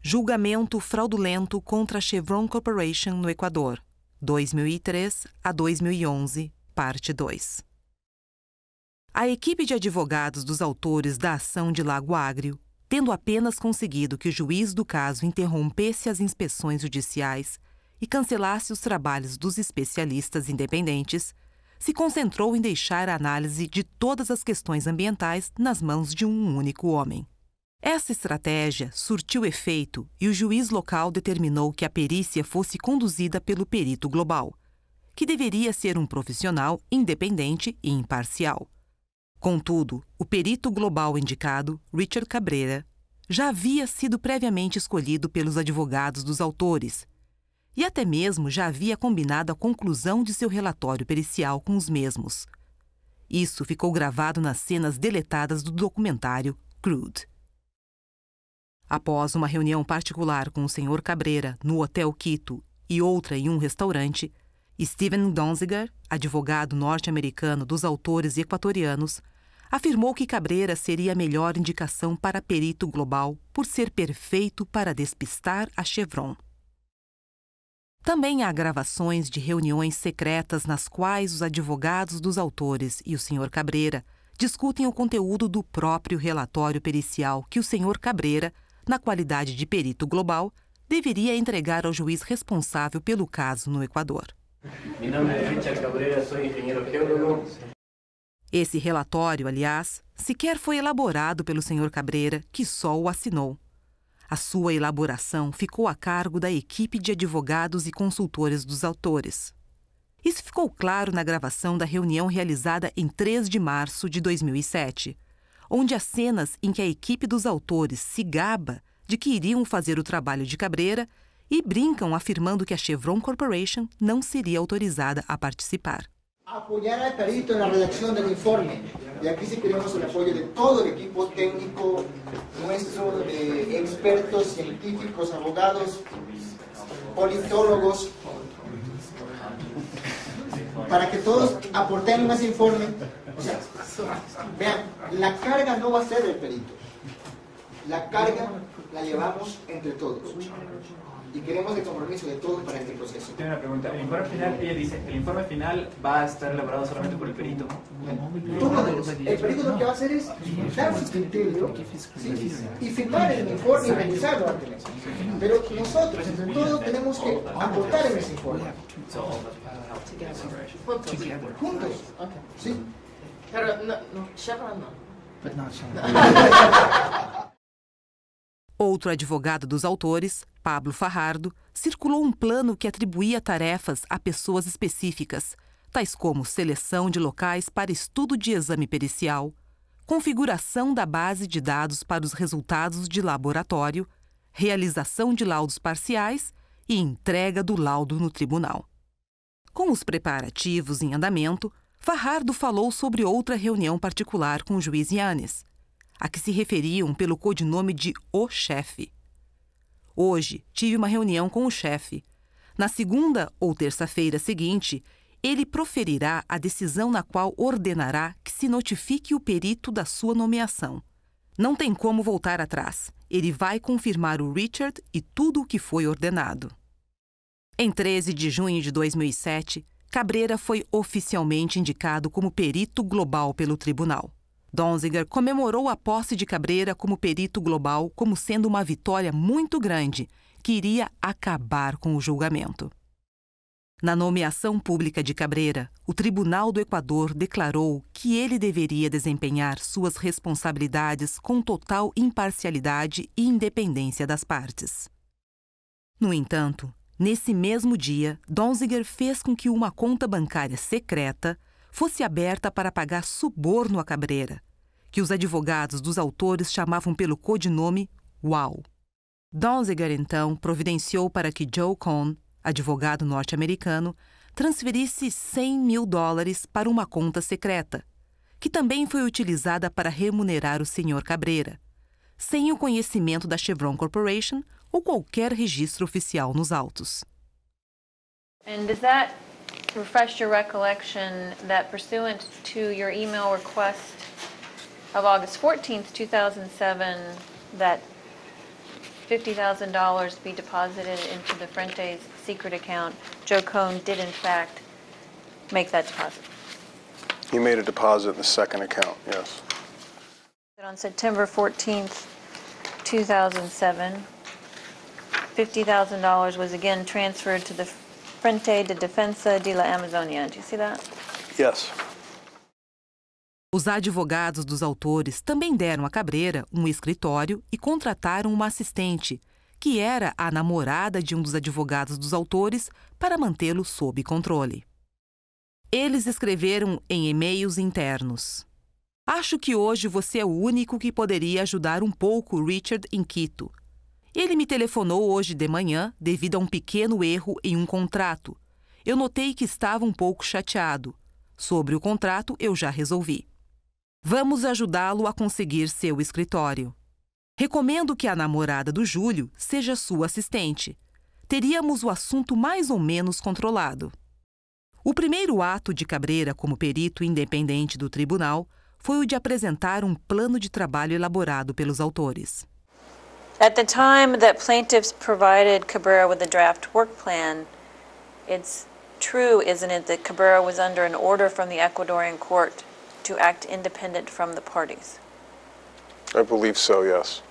Julgamento fraudulento contra a Chevron Corporation no Equador, 2003 a 2011, parte 2. A equipe de advogados dos autores da ação de Lago Agrio, tendo apenas conseguido que o juiz do caso interrompesse as inspeções judiciais e cancelasse os trabalhos dos especialistas independentes, se concentrou em deixar a análise de todas as questões ambientais nas mãos de um único homem. Essa estratégia surtiu efeito e o juiz local determinou que a perícia fosse conduzida pelo perito global, que deveria ser um profissional independente e imparcial. Contudo, o perito global indicado, Richard Cabrera, já havia sido previamente escolhido pelos advogados dos autores e até mesmo já havia combinado a conclusão de seu relatório pericial com os mesmos. Isso ficou gravado nas cenas deletadas do documentário Crude. Após uma reunião particular com o Sr. Cabrera no Hotel Quito e outra em um restaurante, Steven Donziger, advogado norte-americano dos autores equatorianos, afirmou que Cabrera seria a melhor indicação para perito global por ser perfeito para despistar a Chevron. Também há gravações de reuniões secretas nas quais os advogados dos autores e o Sr. Cabrera discutem o conteúdo do próprio relatório pericial que o Sr. Cabrera, na qualidade de perito global, deveria entregar ao juiz responsável pelo caso no Equador. Meu nome é Richard Cabrera, sou engenheiro geólogo. Esse relatório, aliás, sequer foi elaborado pelo Sr. Cabrera, que só o assinou. A sua elaboração ficou a cargo da equipe de advogados e consultores dos autores. Isso ficou claro na gravação da reunião realizada em 3 de março de 2007, onde há cenas em que a equipe dos autores se gaba de que iriam fazer o trabalho de Cabrera e brincam afirmando que a Chevron Corporation não seria autorizada a participar. Apoyar al perito en la redacción del informe. Y aquí sí queremos el apoyo de todo el equipo técnico nuestro, de expertos, científicos, abogados, politólogos, para que todos aporten ese informe. O sea, vean, la carga no va a ser del perito. La carga la llevamos entre todos. Y queremos el compromiso de todos para este proceso. Tengo una pregunta. El informe final, ella dice, el informe final va a estar elaborado solamente por el perito. Todos. El perito lo que va a hacer es dar su criterio, ¿sí? Y firmar el informe y revisarlo antes. Pero nosotros, entre todos, tenemos que aportar en ese informe. Juntos. ¿Sí? Pero no, Chevron no. Outro advogado dos autores, Pablo Fajardo, circulou um plano que atribuía tarefas a pessoas específicas, tais como seleção de locais para estudo de exame pericial, configuração da base de dados para os resultados de laboratório, realização de laudos parciais e entrega do laudo no tribunal. Com os preparativos em andamento, Fajardo falou sobre outra reunião particular com o juiz Yanes, a que se referiam pelo codinome de O Chefe. Hoje, tive uma reunião com o chefe. Na segunda ou terça-feira seguinte, ele proferirá a decisão na qual ordenará que se notifique o perito da sua nomeação. Não tem como voltar atrás. Ele vai confirmar o Richard e tudo o que foi ordenado. Em 13 de junho de 2007, Cabrera foi oficialmente indicado como perito global pelo tribunal. Donziger comemorou a posse de Cabrera como perito global como sendo uma vitória muito grande que iria acabar com o julgamento. Na nomeação pública de Cabrera, o Tribunal do Equador declarou que ele deveria desempenhar suas responsabilidades com total imparcialidade e independência das partes. No entanto, nesse mesmo dia, Donziger fez com que uma conta bancária secreta fosse aberta para pagar suborno a Cabrera, que os advogados dos autores chamavam pelo codinome UAU. Donziger, então, providenciou para que Joe Cohn, advogado norte-americano, transferisse $100 mil para uma conta secreta, que também foi utilizada para remunerar o Sr. Cabrera, sem o conhecimento da Chevron Corporation ou qualquer registro oficial nos autos. And does that refresh your recollection that pursuant to your email request of August 14th, 2007, that $50,000 be deposited into the Frente's secret account, Joe Cohn did in fact make that deposit. He made a deposit in the second account, yes. On September 14th, 2007, $50,000 was again transferred to the Frente de Defensa de la Amazonia. Do you see that? Yes. Os advogados dos autores também deram a Cabreira um escritório e contrataram uma assistente, que era a namorada de um dos advogados dos autores, para mantê-lo sob controle. Eles escreveram em e-mails internos: "Acho que hoje você é o único que poderia ajudar um pouco Richard em Quito. Ele me telefonou hoje de manhã devido a um pequeno erro em um contrato. Eu notei que estava um pouco chateado. Sobre o contrato, eu já resolvi. Vamos ajudá-lo a conseguir seu escritório. Recomendo que a namorada do Júlio seja sua assistente. Teríamos o assunto mais ou menos controlado." O primeiro ato de Cabreira como perito independente do tribunal foi o de apresentar um plano de trabalho elaborado pelos autores. At the time that plaintiffs provided Cabrera with a draft work plan, it's true, isn't it, that Cabrera was under an order from the Ecuadorian court to act independent from the parties? I believe so, yes.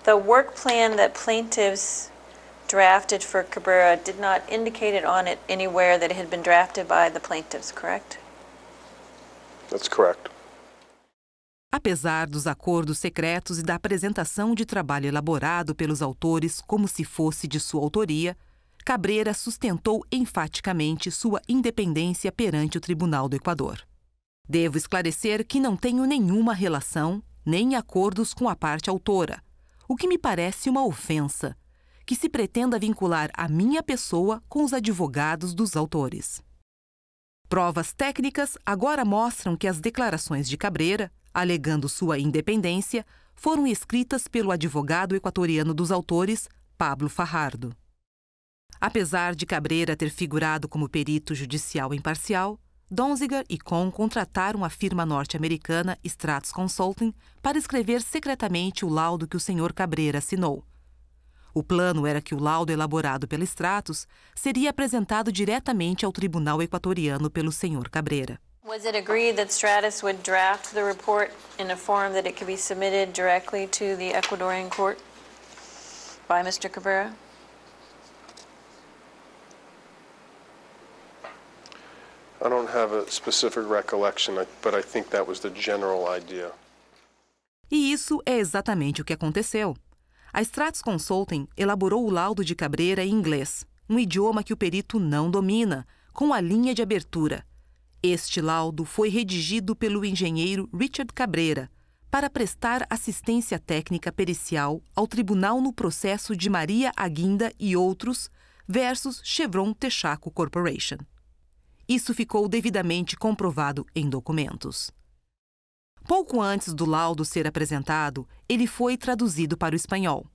The work plan that plaintiffs drafted for Cabrera did not indicate it on it anywhere that it had been drafted by the plaintiffs, correct? That's correct. Apesar dos acordos secretos e da apresentação de trabalho elaborado pelos autores como se fosse de sua autoria, Cabreira sustentou enfaticamente sua independência perante o Tribunal do Equador. Devo esclarecer que não tenho nenhuma relação, nem acordos com a parte autora, o que me parece uma ofensa, que se pretenda vincular a minha pessoa com os advogados dos autores. Provas técnicas agora mostram que as declarações de Cabreira, alegando sua independência, foram escritas pelo advogado equatoriano dos autores, Pablo Fajardo. Apesar de Cabreira ter figurado como perito judicial imparcial, Donziger e Cohn contrataram a firma norte-americana Stratus Consulting para escrever secretamente o laudo que o Sr. Cabreira assinou. O plano era que o laudo elaborado pela Stratus seria apresentado diretamente ao tribunal equatoriano pelo Sr. Cabreira. Was it agreed that Stratus would draft the report in a form that it could be submitted directly to the Ecuadorian court by Mr. Cabrera? I don't have a specific recollection, but I think that was the general idea. E isso é exatamente o que aconteceu. A Stratus Consulting elaborou o laudo de Cabreira em inglês, um idioma que o perito não domina, com a linha de abertura. Este laudo foi redigido pelo engenheiro Richard Cabreira para prestar assistência técnica pericial ao tribunal no processo de Maria Aguinda e outros versus Chevron Texaco Corporation. Isso ficou devidamente comprovado em documentos. Pouco antes do laudo ser apresentado, ele foi traduzido para o espanhol.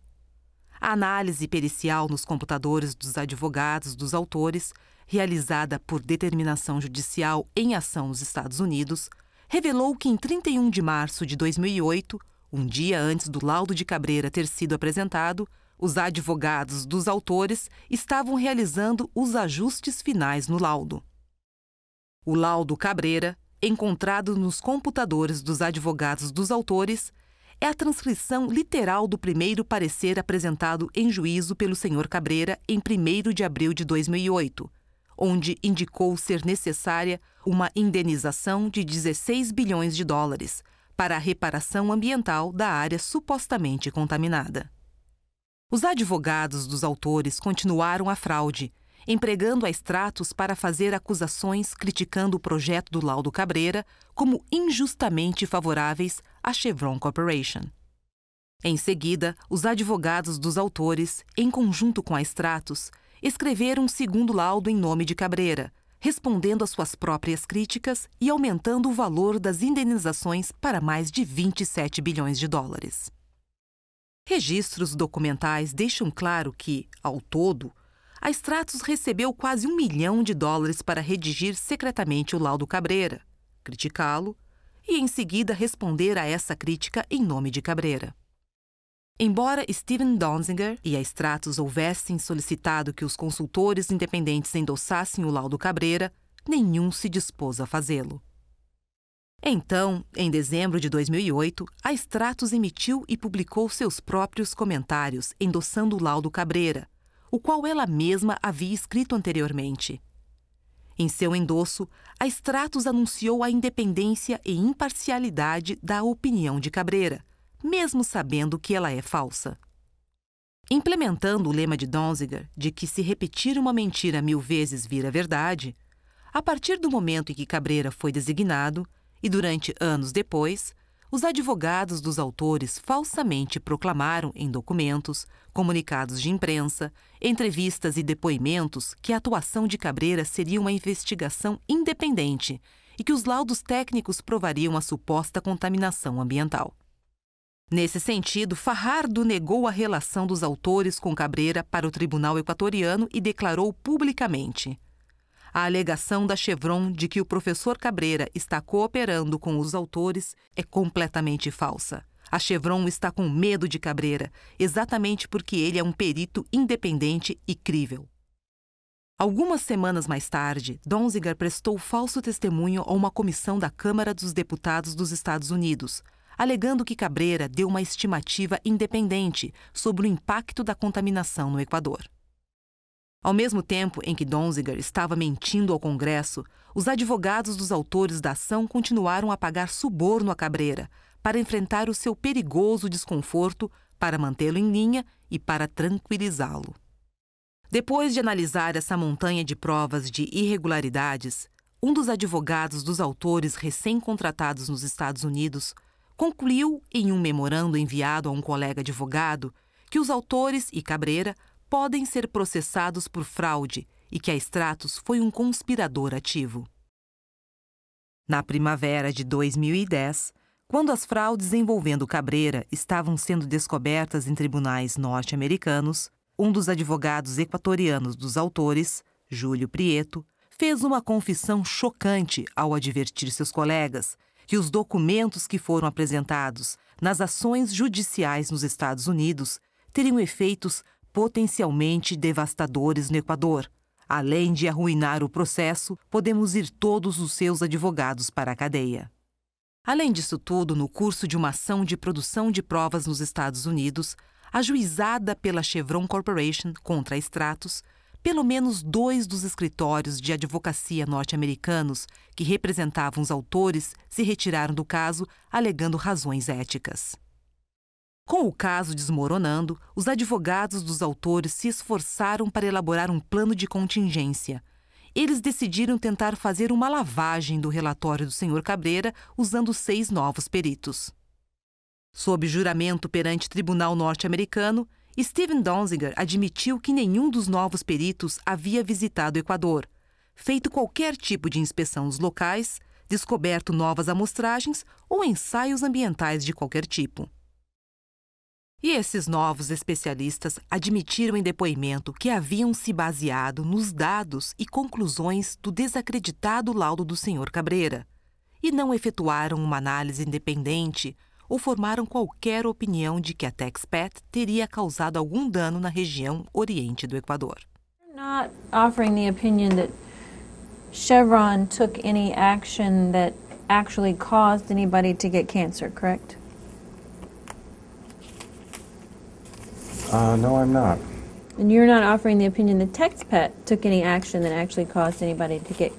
A análise pericial nos computadores dos advogados dos autores, realizada por determinação judicial em ação nos Estados Unidos, revelou que em 31 de março de 2008, um dia antes do laudo de Cabreira ter sido apresentado, os advogados dos autores estavam realizando os ajustes finais no laudo. O laudo Cabreira, encontrado nos computadores dos advogados dos autores, é a transcrição literal do primeiro parecer apresentado em juízo pelo Sr. Cabreira em 1º de abril de 2008, onde indicou ser necessária uma indenização de 16 bilhões de dólares para a reparação ambiental da área supostamente contaminada. Os advogados dos autores continuaram a fraude, empregando a Stratus para fazer acusações criticando o projeto do laudo Cabreira como injustamente favoráveis à Chevron Corporation. Em seguida, os advogados dos autores, em conjunto com a Stratus, escreveram um segundo laudo em nome de Cabreira, respondendo às suas próprias críticas e aumentando o valor das indenizações para mais de 27 bilhões de dólares. Registros documentais deixam claro que, ao todo, a Stratus recebeu quase $1 milhão para redigir secretamente o laudo Cabreira, criticá-lo e, em seguida, responder a essa crítica em nome de Cabreira. Embora Steven Donziger e a Stratos houvessem solicitado que os consultores independentes endossassem o laudo Cabrera, nenhum se dispôs a fazê-lo. Então, em dezembro de 2008, a Stratos emitiu e publicou seus próprios comentários endossando o laudo Cabrera, o qual ela mesma havia escrito anteriormente. Em seu endosso, a Stratos anunciou a independência e imparcialidade da opinião de Cabrera, mesmo sabendo que ela é falsa. Implementando o lema de Donziger de que se repetir uma mentira 1000 vezes vira verdade, a partir do momento em que Cabrera foi designado, e durante anos depois, os advogados dos autores falsamente proclamaram em documentos, comunicados de imprensa, entrevistas e depoimentos que a atuação de Cabrera seria uma investigação independente e que os laudos técnicos provariam a suposta contaminação ambiental. Nesse sentido, Fajardo negou a relação dos autores com Cabrera para o tribunal equatoriano e declarou publicamente: a alegação da Chevron de que o professor Cabrera está cooperando com os autores é completamente falsa. A Chevron está com medo de Cabrera, exatamente porque ele é um perito independente e crível. Algumas semanas mais tarde, Donziger prestou falso testemunho a uma comissão da Câmara dos Deputados dos Estados Unidos, alegando que Cabrera deu uma estimativa independente sobre o impacto da contaminação no Equador. Ao mesmo tempo em que Donziger estava mentindo ao Congresso, os advogados dos autores da ação continuaram a pagar suborno a Cabrera para enfrentar o seu perigoso desconforto, para mantê-lo em linha e para tranquilizá-lo. Depois de analisar essa montanha de provas de irregularidades, um dos advogados dos autores recém-contratados nos Estados Unidos concluiu em um memorando enviado a um colega advogado que os autores e Cabrera podem ser processados por fraude e que a Stratos foi um conspirador ativo. Na primavera de 2010, quando as fraudes envolvendo Cabrera estavam sendo descobertas em tribunais norte-americanos, um dos advogados equatorianos dos autores, Júlio Prieto, fez uma confissão chocante ao advertir seus colegas que os documentos que foram apresentados nas ações judiciais nos Estados Unidos teriam efeitos potencialmente devastadores no Equador. Além de arruinar o processo, podemos ir todos os seus advogados para a cadeia. Além disso tudo, no curso de uma ação de produção de provas nos Estados Unidos, ajuizada pela Chevron Corporation contra a Stratos, pelo menos 2 dos escritórios de advocacia norte-americanos que representavam os autores se retiraram do caso, alegando razões éticas. Com o caso desmoronando, os advogados dos autores se esforçaram para elaborar um plano de contingência. Eles decidiram tentar fazer uma lavagem do relatório do Sr. Cabrera usando 6 novos peritos. Sob juramento perante tribunal norte-americano, Steven Donziger admitiu que nenhum dos novos peritos havia visitado o Equador, feito qualquer tipo de inspeção nos locais, descoberto novas amostragens ou ensaios ambientais de qualquer tipo. E esses novos especialistas admitiram em depoimento que haviam se baseado nos dados e conclusões do desacreditado laudo do Sr. Cabrera e não efetuaram uma análise independente ou formaram qualquer opinião de que a TexPet teria causado algum dano na região oriente do Equador. You're not offering the opinion that Chevron took any action that actually caused anybody to get cancer, correct? No, I'm not. And you're not offering the opinion that TexPet took any action that actually caused anybody to get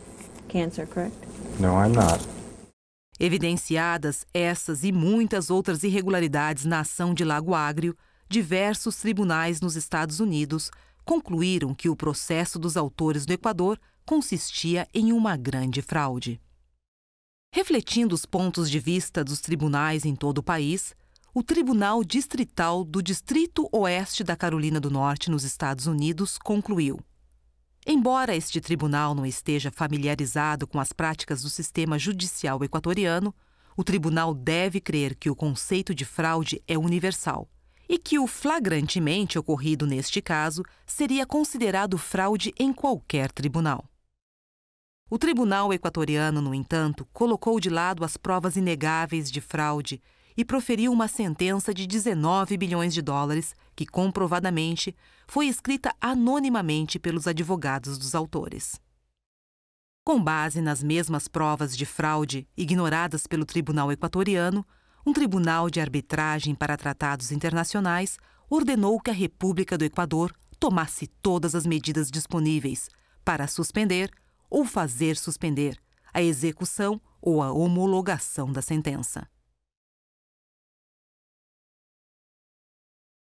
cancer, correct? No, I'm not. Evidenciadas essas e muitas outras irregularidades na ação de Lago Agrio, diversos tribunais nos Estados Unidos concluíram que o processo dos autores do Equador consistia em uma grande fraude. Refletindo os pontos de vista dos tribunais em todo o país, o Tribunal Distrital do Distrito Oeste da Carolina do Norte, nos Estados Unidos, concluiu: embora este tribunal não esteja familiarizado com as práticas do sistema judicial equatoriano, o tribunal deve crer que o conceito de fraude é universal e que o flagrantemente ocorrido neste caso seria considerado fraude em qualquer tribunal. O tribunal equatoriano, no entanto, colocou de lado as provas inegáveis de fraude e proferiu uma sentença de 19 bilhões de dólares, que comprovadamente foi escrita anonimamente pelos advogados dos autores. Com base nas mesmas provas de fraude ignoradas pelo Tribunal Equatoriano, um tribunal de arbitragem para tratados internacionais ordenou que a República do Equador tomasse todas as medidas disponíveis para suspender ou fazer suspender a execução ou a homologação da sentença.